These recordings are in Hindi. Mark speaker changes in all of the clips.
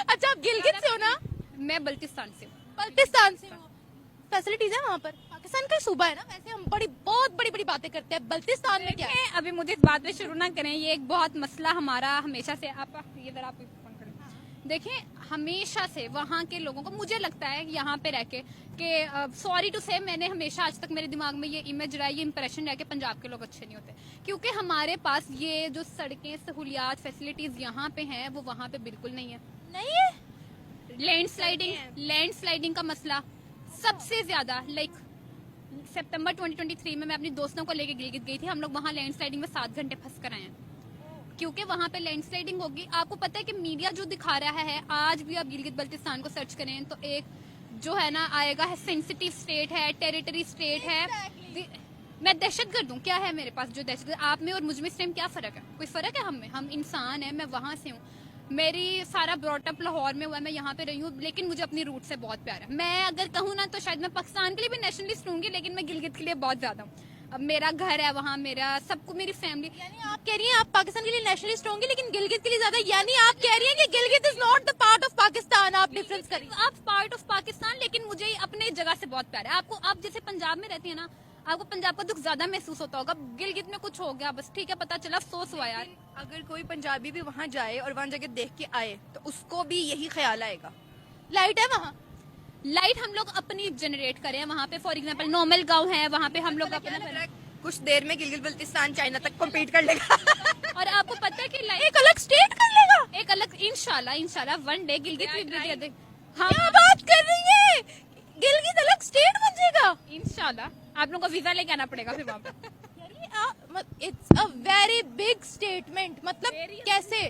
Speaker 1: अच्छा, आप गिलगित से हो ना?
Speaker 2: मैं बल्तिस्तान से हूँ।
Speaker 1: बल्तिस्तान से हो। फैसिलिटीज है वहाँ पर? पाकिस्तान का सूबा है ना, वैसे हम बहुत बड़ी बड़ी बातें करते हैं, बल्तिस्तान में क्या है?
Speaker 2: देखें, अभी मुझे इस बात पे शुरू ना करें, ये एक बहुत मसला हमारा हमेशा से आप ये जरा आप फोन करें। देखें, हमेशा से वहाँ के लोगों को मुझे लगता है यहाँ पे रह के कि सॉरी टू से, मैंने हमेशा आज तक मेरे दिमाग में ये इमेज रहा है, ये इंप्रेशन रहा कि पंजाब के लोग अच्छे नहीं होते, क्योंकि हमारे पास ये जो सड़कें, सहूलियात, फैसिलिटीज यहाँ पे हैं वो वहाँ पे बिल्कुल नहीं है।
Speaker 1: नहीं है।
Speaker 2: लैंडस्लाइडिंग का मसला सबसे ज्यादा, लाइक सितंबर 2023 में मैं अपनी दोस्तों को लेके गिलगित गई थी, हम लोग वहाँ लैंडस्लाइडिंग में 7 घंटे फंस कर आए हैं, क्योंकि वहाँ पे लैंडस्लाइडिंग होगी। आपको पता है कि मीडिया जो दिखा रहा है, आज भी आप गिलगित बल्तिस्तान को सर्च करें तो एक जो है ना आएगा है, सेंसिटिव स्टेट है, टेरिटरी स्टेट है। मैं दहशतगर्द हूँ क्या है मेरे पास जो दहशतगर्द? आप में और मुझ में इस टाइम क्या फर्क है? कोई फर्क है? हम इंसान है। मैं वहाँ से हूँ, मेरी सारा ब्रॉटअप लाहौर में हुआ है, मैं यहाँ पे रही हूँ, लेकिन मुझे अपनी रूट से बहुत प्यार है। मैं अगर कहूँ ना तो शायद मैं पाकिस्तान के लिए भी नेशनलिस्ट हूँगी, लेकिन मैं गिलगित के लिए बहुत ज्यादा हूँ। अब मेरा घर है वहाँ, मेरा सबको, मेरी फैमिली।
Speaker 1: यानी आप कह रही हैं आप पाकिस्तान के लिए नेशनलिस्ट होंगे लेकिन गिलगित के लिए ज्यादा, यानी आप कह रही हैं कि Gilgit is not the part of Pakistan. आप डिफरेंस करिए।
Speaker 2: आप पार्ट ऑफ पाकिस्तान, लेकिन मुझे अपने जगह से बहुत प्यार है। आपको, आप जैसे पंजाब में रहती है ना, आपको पंजाब का दुख ज्यादा महसूस होता होगा। गिलगित में कुछ हो गया बस, ठीक है, पता चला, अफसोस हुआ यार।
Speaker 3: अगर कोई पंजाबी भी वहाँ जाए और वहाँ जगह देख के आए तो उसको भी यही ख्याल आएगा।
Speaker 1: लाइट है वहाँ?
Speaker 2: लाइट हम लोग अपनी जनरेट करें वहाँ पे। फॉर एग्जांपल नॉर्मल गांव है, वहाँ पे हम लोग अपना,
Speaker 3: कुछ देर में गिलगित बल्तिस्तान चाइना तक कम्पीट कर लेगा।
Speaker 2: और आपको पता है कि लाइट
Speaker 1: एक अलग स्टेट कर लेगा।
Speaker 2: एक अलग, इंशाल्लाह वन डे गिलगित भी, हाँ
Speaker 1: क्या बात कर रही है? गिलगित अलग स्टेट बन जाएगा?
Speaker 2: इंशाल्लाह। आप लोगों को वीजा लेके आना पड़ेगा फिर वहाँ पे।
Speaker 1: It's a very big statement. मतलब कैसे?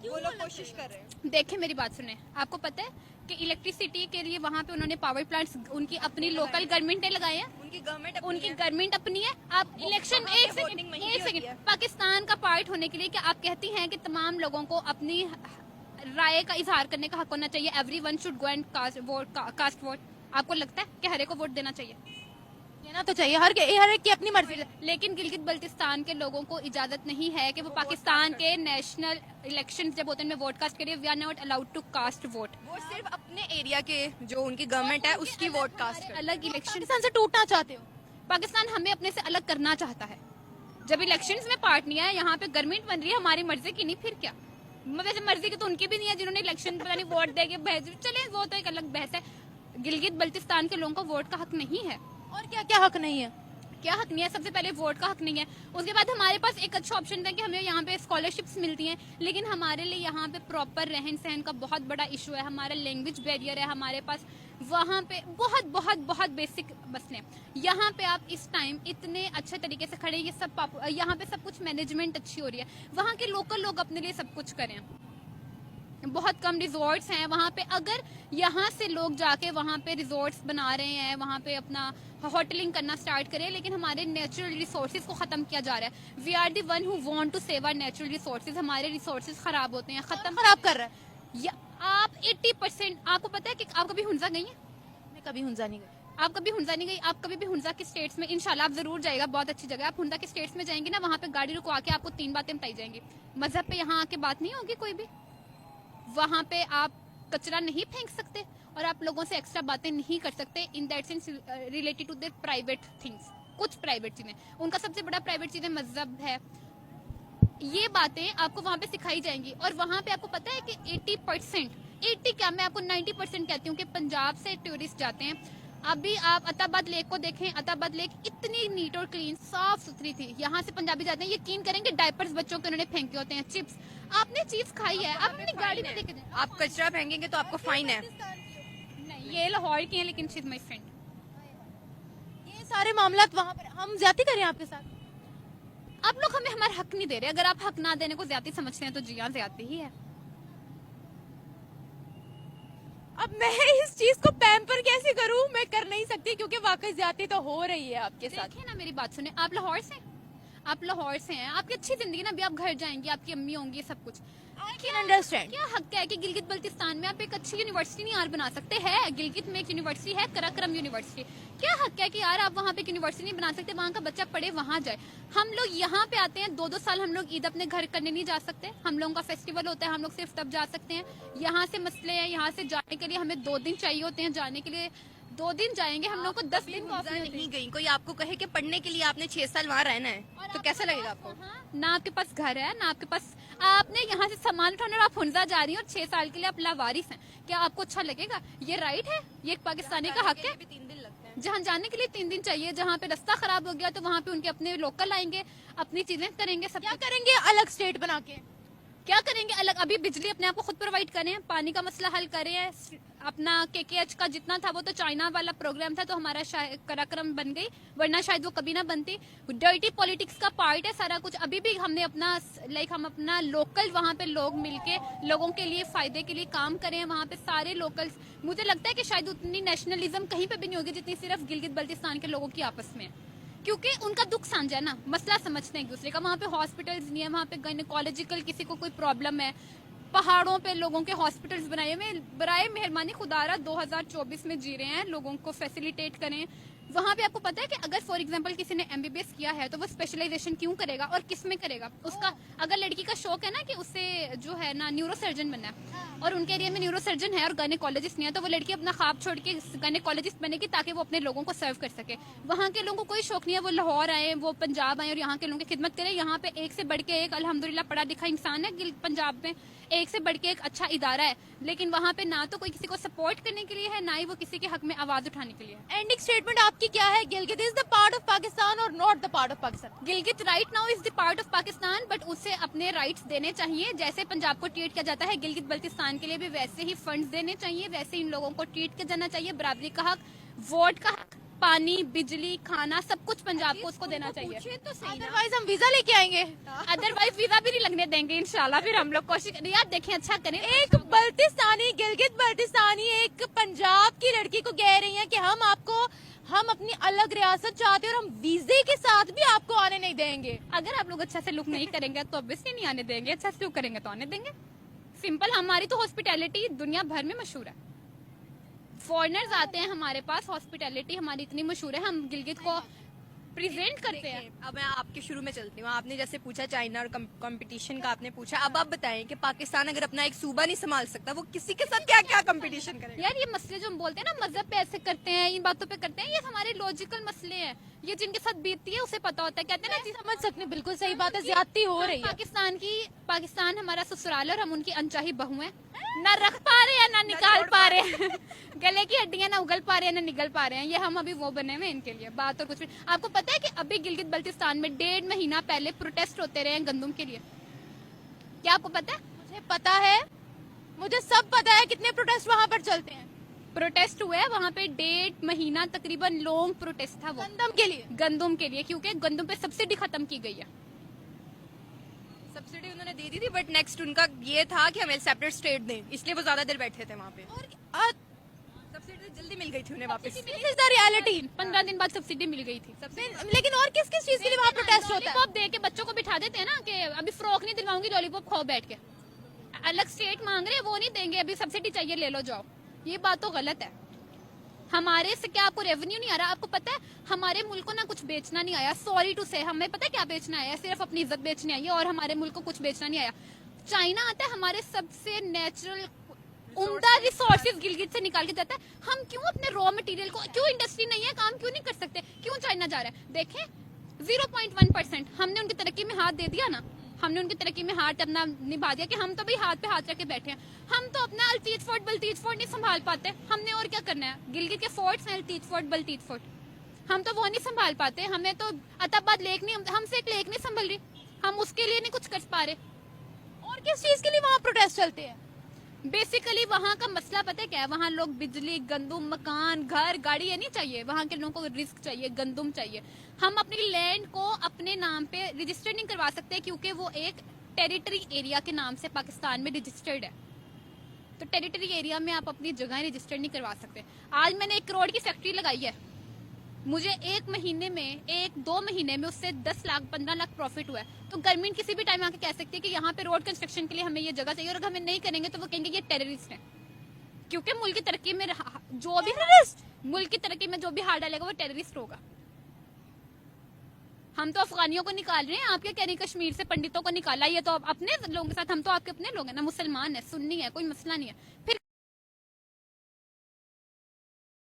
Speaker 3: वो लोग कोशिश कर रहे हैं।
Speaker 2: देखें, मेरी बात सुने, आपको पता है कि इलेक्ट्रिसिटी के लिए वहाँ पे उन्होंने पावर प्लांट्स उनकी अपनी लोकल गवर्नमेंट ने लगाए हैं।
Speaker 3: उनकी
Speaker 2: गवर्नमेंट अपनी है। आप इलेक्शन, एक सेकंड, पाकिस्तान का पार्ट होने के लिए क्या आप कहती हैं कि तमाम लोगों को अपनी राय का इजहार करने का हक होना चाहिए? Everyone should go and cast vote. आपको लगता है कि हर एक को वोट देना चाहिए?
Speaker 1: देना तो चाहिए, हर एक की अपनी मर्जी है।
Speaker 2: लेकिन गिलगित बल्तिस्तान के लोगों को इजाजत नहीं है कि वो पाकिस्तान के नेशनल इलेक्शंस जब होते हैं वोट कास्ट करिए। We are not allowed to cast vote.
Speaker 3: वो सिर्फ अपने एरिया के जो उनकी गवर्नमेंट है उसकी वोट कास्ट कर।
Speaker 2: अलग इलेक्शन,
Speaker 1: पाकिस्तान से टूटना चाहते हो?
Speaker 2: पाकिस्तान हमें अपने से अलग करना चाहता है। जब इलेक्शंस में पार्ट नहीं है, यहाँ पे गवर्नमेंट बन रही है हमारी मर्जी की नहीं, फिर क्या? वैसे मर्जी की तो उनकी भी नहीं है, जिन्होंने इलेक्शन पता नहीं वोट दे के भेज, चले वो तो एक अलग बहस है। गिलगित बल्तिस्तान के लोगों को वोट का हक नहीं है।
Speaker 1: और क्या क्या हक नहीं है?
Speaker 2: क्या हक नहीं है? सबसे पहले वोट का हक नहीं है। उसके बाद हमारे पास एक अच्छा ऑप्शन था कि हमें यहाँ पे स्कॉलरशिप्स मिलती हैं, लेकिन हमारे लिए यहाँ पे प्रॉपर रहन सहन का बहुत बड़ा इशू है। हमारा लैंग्वेज बैरियर है हमारे पास। वहाँ पे बहुत बहुत बहुत बेसिक मसले। यहाँ पे आप इस टाइम इतने अच्छे तरीके से खड़े, ये सब यहाँ पे सब कुछ मैनेजमेंट अच्छी हो रही है, वहाँ के लोकल लोग अपने लिए सब कुछ करें। बहुत कम रिजॉर्ट्स हैं वहाँ पे। अगर यहाँ से लोग जाके वहाँ पे रिजॉर्ट्स बना रहे हैं, वहाँ पे अपना होटलिंग करना स्टार्ट करें, लेकिन हमारे नेचुरल रिसोर्सेज को खत्म किया जा रहा है। We are the one who want to save our natural resources. हमारे रिसोर्सेज खराब होते हैं, खत्म
Speaker 1: खराब कर रहा है।
Speaker 2: या आप 80%, आपको पता है कि आप कभी हुंजा गई हैं?
Speaker 1: मैं कभी हुंजा नहीं गई।
Speaker 2: आप कभी हुंजा नहीं गई? आप कभी भी हुंजा के स्टेट्स में, इंशाल्लाह आप जरूर जाएगा, बहुत अच्छी जगह। आप हुंजा के स्टेट्स में जाएंगे ना, वहाँ पे गाड़ी रुकवा के आपको 3 बातें बताई जाएंगी। मजहब पे यहाँ आके बात नहीं होगी कोई भी। वहाँ पे आप कचरा नहीं फेंक सकते और आप लोगों से एक्स्ट्रा बातें नहीं कर सकते in that sense related to their private things. कुछ प्राइवेट चीजें, उनका सबसे बड़ा प्राइवेट चीजें मजहब है। ये बातें आपको वहाँ पे सिखाई जाएंगी। और वहाँ पे आपको पता है कि 80% क्या, मैं आपको 90% कहती हूँ कि पंजाब से टूरिस्ट जाते हैं। अभी आप अताबाद लेक को देखें, अताबाद लेक इतनी नीट और क्लीन, साफ सुथरी थी। यहाँ से पंजाबी जाते हैं, यकीन करेंगे डायपर्स बच्चों के उन्होंने फेंके होते हैं, चिप्स। आपने चीज खाई है, आप अपनी गाड़ी में लेके जाएं।
Speaker 3: आप कचरा फेंकेंगे तो आपको फाइन है।
Speaker 2: नहीं, ये लाहौर की है, लेकिन शी इज माय फ्रेंड।
Speaker 1: ये सारे मामला वहाँ पर हम ज्यादा करें आपके साथ?
Speaker 2: आप लोग हमें हमारा हक नहीं दे रहे। अगर आप हक ना देने को ज्यादा समझते हैं तो जी हाँ, ज्यादा ही है।
Speaker 1: अब मैं इस चीज को पैम्पर कैसे करूं? मैं कर नहीं सकती क्योंकि वाकई ज्यादती तो हो रही है आपके साथ।
Speaker 2: देखिए ना, मेरी बात सुने, आप लाहौर से हैं, आपकी अच्छी जिंदगी ना। अभी आप घर जाएंगे, आपकी अम्मी होंगी, सब कुछ।
Speaker 1: I can understand.
Speaker 2: क्या हक है कि गिलगित बल्तिस्तान में आप एक अच्छी यूनिवर्सिटी नहीं यार बना सकते? है गिलगित में एक यूनिवर्सिटी है, कराक्रम यूनिवर्सिटी। क्या हक है कि यार आप वहाँ पे एक यूनिवर्सिटी नहीं बना सकते, वहाँ का बच्चा पढ़े वहाँ जाए? हम लोग यहाँ पे आते हैं 2-2 साल, हम लोग ईद अपने घर करने नहीं जा सकते। हम लोगों का फेस्टिवल होता है, हम लोग सिर्फ तब जा सकते हैं। यहाँ से मसले हैं, यहाँ से जाने के लिए हमें 2 दिन चाहिए होते हैं, जाने के लिए 2 दिन जाएंगे, हम लोग को 10 दिन का
Speaker 3: हुंजा नहीं गई, कोई आपको कहे कि पढ़ने के लिए आपने 6 साल वहाँ रहना है तो कैसा लगेगा आपको?
Speaker 2: ना आपके पास घर है, ना आपके पास, आपने यहाँ से सामान उठाना और आप हुंजा जा रही हैं और 6 साल के लिए आप लावारिस हैं, क्या आपको अच्छा लगेगा? ये राइट है? ये एक पाकिस्तानी का हक है?
Speaker 3: भी 3 दिन लगते हैं।
Speaker 2: जहाँ जाने के लिए 3 दिन चाहिए, जहाँ पे रास्ता खराब हो गया तो वहाँ पे उनके अपने लोकल आएंगे, अपनी चीजें करेंगे, सब
Speaker 1: क्या करेंगे अलग स्टेट बना के?
Speaker 2: क्या करेंगे अलग? अभी बिजली अपने आप को खुद प्रोवाइड करें, पानी का मसला हल करें, अपना केकेएच का जितना था वो तो चाइना वाला प्रोग्राम था तो हमारा कराक्रम बन गई, वरना शायद वो कभी ना बनती। डर्टी पॉलिटिक्स का पार्ट है सारा कुछ। अभी भी हमने अपना हम अपना लोकल वहाँ पे लोग मिलके लोगों के लिए फायदे के लिए काम करें, वहाँ पे सारे लोकल्स। मुझे लगता है कि शायद उतनी नेशनलिज्म कहीं पे भी नहीं होगी जितनी सिर्फ गिलगित बल्तिस्तान के लोगों की आपस में, क्योंकि उनका दुख साझा है ना, मसला समझते हैं एक दूसरे का। वहाँ पे हॉस्पिटल्स नहीं है, वहाँ पे गायनेकोलॉजिकल किसी को कोई प्रॉब्लम है, पहाड़ों पे लोगों के हॉस्पिटल्स बनाए हुए, बराए मेहरबानी खुदारा 2024 में जी रहे हैं, लोगों को फैसिलिटेट करें। वहाँ पे आपको पता है कि अगर फॉर एग्जांपल किसी ने एमबीबीएस किया है तो वो स्पेशलाइजेशन क्यों करेगा और किस में करेगा? उसका अगर लड़की का शौक है ना कि उससे जो है ना न्यूरोसर्जन बनना है और उनके एरिया में न्यूरोसर्जन है और गायनेकोलॉजिस्ट नहीं है, तो वो लड़की अपना ख्वाब छोड़ के गायनेकोलॉजिस्ट बनेगी ताकि वो अपने लोगों को सर्व कर सके। वहाँ के लोगों को कोई शौक नहीं है, वो लाहौर आए, वो पंजाब आए और यहाँ के लोगों की खिदमत करें। यहाँ पे एक से बढ़ के एक अल्हम्दुलिल्लाह पढ़ा लिखा इंसान है पंजाब में, एक से बढ़ के एक अच्छा इदारा है, लेकिन वहाँ पे ना तो कोई किसी को सपोर्ट करने के लिए है, ना ही वो किसी के हक में आवाज उठाने के लिए है।
Speaker 1: एंडिंग स्टेटमेंट आपकी क्या है? Gilgit is the part of Pakistan और not the part of Pakistan?
Speaker 2: Gilgit right now is the part of Pakistan, but उसे अपने राइट्स देने चाहिए। जैसे पंजाब को ट्रीट किया जाता है, गिलगित बल्तिस्तान के लिए भी वैसे ही फंड्स देने चाहिए, वैसे इन लोगों को ट्रीट किया जाना चाहिए। बराबरी का हक, वोट का हक, पानी, बिजली, खाना, सब कुछ पंजाब को उसको देना चाहिए।
Speaker 3: तो सही ना।
Speaker 1: अदरवाइज हम वीजा लेके आएंगे।
Speaker 2: अदरवाइज वीजा भी नहीं लगने देंगे इंशाल्लाह। फिर हम लोग कोशिश करें, यार देखें अच्छा करें।
Speaker 1: एक बल्तिस्तानी, गिलगित बल्तिस्तानी एक पंजाब की लड़की को कह रही है कि हम अपनी अलग रियासत चाहते हैं और हम वीजे के साथ भी आपको आने नहीं देंगे।
Speaker 2: अगर आप लोग अच्छा से लुक नहीं करेंगे तो ऑब्वियसली नहीं आने देंगे, अच्छा से लुक करेंगे तो आने देंगे। सिंपल। हमारी तो हॉस्पिटैलिटी दुनिया भर में मशहूर है, फॉरेनर्स आते हैं हमारे पास, हॉस्पिटैलिटी हमारी इतनी मशहूर है, हम गिलगित को प्रेजेंट करते हैं।
Speaker 3: देखिए, अब मैं आपके शुरू में चलती हूँ। आपने जैसे पूछा चाइना और कंपटीशन का आपने पूछा, अब आप बताएं कि पाकिस्तान अगर अपना एक सूबा नहीं संभाल सकता, वो किसी के साथ क्या क्या कंपटीशन करेगा?
Speaker 2: यार ये मसले जो हम बोलते हैं ना, मजहब पे ऐसे करते हैं, इन बातों पे करते हैं, ये हमारे लॉजिकल मसले हैं। ये जिनके साथ बीतती है उसे पता होता है। कहते हैं ना जी,
Speaker 1: समझ सकते हैं, बिल्कुल सही बात है, ज्यादती हो रही है।
Speaker 2: पाकिस्तान हमारा ससुराल है और हम उनकी अनचाही बहू हैं। ना रख पा रहे हैं ना निकाल पा रहे हैं गले की हड्डियां ना उगल पा रहे हैं ना निगल पा रहे हैं। ये हम अभी वो बने हुए हैं इनके लिए। बात और कुछ भी। आपको पता है कि अभी गिलगित बल्तिस्तान में 1.5 महीना पहले प्रोटेस्ट होते रहे हैं गंदम के लिए? क्या आपको पता है?
Speaker 1: मुझे पता है, मुझे सब पता है कितने प्रोटेस्ट वहाँ पर चलते हैं।
Speaker 2: प्रोटेस्ट हुए वहाँ पे 1.5 महीना तकरीबन लॉन्ग प्रोटेस्ट था वो गंदम के लिए, क्योंकि गंदम पे सब्सिडी खत्म की गई है।
Speaker 3: सब्सिडी उन्होंने दे दी थी, बट नेक्स्ट उनका ये था कि हमें सेपरेट स्टेट दें, इसलिए वो ज्यादा देर बैठे थे वहाँ पे।
Speaker 1: और
Speaker 3: सब्सिडी जल्दी मिल गई थी उन्हें वापस।
Speaker 1: This is the reality.
Speaker 2: 15 दिन बाद सब्सिडी मिल गई थी।
Speaker 1: लेकिन और किस किस चीज के लिए वहाँ प्रोटेस्ट होता है?
Speaker 2: लॉलीपॉप दे के बच्चों को बिठा देते हैं ना कि अभी फ्रॉक नहीं दिलवाऊंगी, लॉलीपॉप खाओ बैठ के। अलग स्टेट मांग रहे हैं, वो नहीं देंगे, अभी सब्सिडी चाहिए ले लो जाओ। ये बात तो गलत है। हमारे से क्या आपको रेवेन्यू नहीं आ रहा? आपको पता है हमारे मुल्क को ना कुछ बेचना नहीं आया। सॉरी टू से, हमें पता है क्या बेचना आया, सिर्फ अपनी इज्जत बेचनी आई है और हमारे मुल्क को कुछ बेचना नहीं आया। चाइना आता है, हमारे सबसे नेचुरल उम्दा रिसोर्सेज गिलगित से निकाल के जाता है। हम क्यों अपने रॉ मटेरियल को, क्यों इंडस्ट्री नहीं है, काम क्यों नहीं कर सकते? क्यों चाइना जा रहा है? देखें 0.1% हमने उनकी तरक्की में हाथ दे दिया ना, हमने उनकी तरक्की में हाथ अपना निभा दिया कि हम तो भाई हाथ पे हाथ रख के बैठे हैं। हम तो अपना अल्तीज फोर्ट बल्तीज फोर्ट नहीं संभाल पाते, हमने और क्या करना है? गिलगित के फोर्ट्स हैं अल्तीज फोर्ट बल्तीज फोर्ट, हम तो वो नहीं संभाल पाते। हमें तो अताबाद लेक नहीं, हमसे एक लेक नहीं संभल रही, हम उसके लिए नहीं कुछ कर पा रहे।
Speaker 1: और किस चीज के लिए वहाँ प्रोटेस्ट चलते हैं?
Speaker 2: बेसिकली वहाँ का मसला पता है क्या है? वहाँ लोग बिजली, गंदुम, मकान, घर, गाड़ी ये नहीं चाहिए। वहाँ के लोगों को रिस्क चाहिए, गंदुम चाहिए। हम अपनी लैंड को अपने नाम पे रजिस्टर नहीं करवा सकते क्योंकि वो एक टेरिटरी एरिया के नाम से पाकिस्तान में रजिस्टर्ड है। तो टेरिटरी एरिया में आप अपनी जगह रजिस्टर नहीं करवा सकते। आज मैंने 1 करोड़ की फैक्ट्री लगाई है, मुझे एक महीने में 1-2 महीने में उससे 10 लाख 15 लाख प्रॉफिट हुआ है। तो गवर्नमेंट किसी भी टाइम आके कह सकती है कि यहाँ पे रोड कंस्ट्रक्शन के लिए हमें ये जगह चाहिए, और अगर हमें नहीं करेंगे तो वो कहेंगे ये टेररिस्ट है। क्योंकि मुल्क की तरक्की में मुल्क की तरक्की में जो भी हाथ डालेगा वो टेररिस्ट होगा। हम तो अफगानियों को निकाल रहे हैं, आप क्या कह रहे हैं कश्मीर से पंडितों को निकाला, ये तो अपने लोगों के साथ, हम तो आपके अपने लोग हैं ना, मुसलमान है, सुन्नी है, कोई मसला नहीं है। फिर